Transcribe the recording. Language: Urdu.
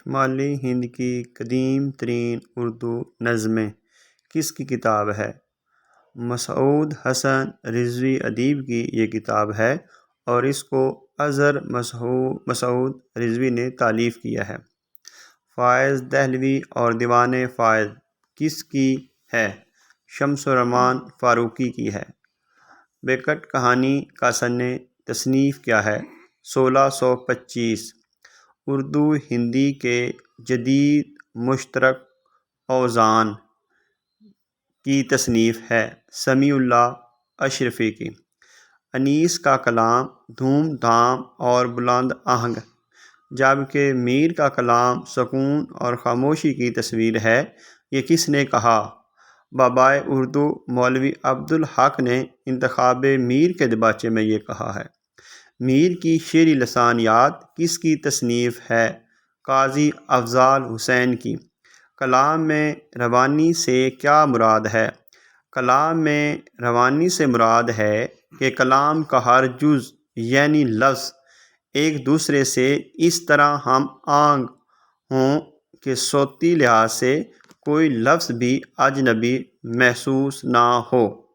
شمالی ہند کی قدیم ترین اردو نظمیں کس کی کتاب ہے؟ مسعود حسن رضوی ادیب کی یہ کتاب ہے اور اس کو اظہر مسعود رضوی نے تالیف کیا ہے۔ فائز دہلوی اور دیوان فائز کس کی ہے؟ شمس الرحمن فاروقی کی ہے۔ بیکٹ کہانی کا سن تصنیف کیا ہے؟ 1625۔ اردو ہندی کے جدید مشترک اوزان کی تصنیف ہے سمیع اللہ اشرفی کی۔ انیس کا کلام دھوم دھام اور بلند آہنگ، جبکہ میر کا کلام سکون اور خاموشی کی تصویر ہے۔ یہ کس نے کہا؟ بابائے اردو مولوی عبدالحق نے انتخاب میر کے دیباچے میں یہ کہا ہے۔ میر کی شعری لسانیات کس کی تصنیف ہے؟ قاضی افضال حسین کی۔ کلام میں روانی سے کیا مراد ہے؟ کلام میں روانی سے مراد ہے کہ کلام کا ہر جز یعنی لفظ ایک دوسرے سے اس طرح ہم آہنگ ہوں کہ صوتی لحاظ سے کوئی لفظ بھی اجنبی محسوس نہ ہو۔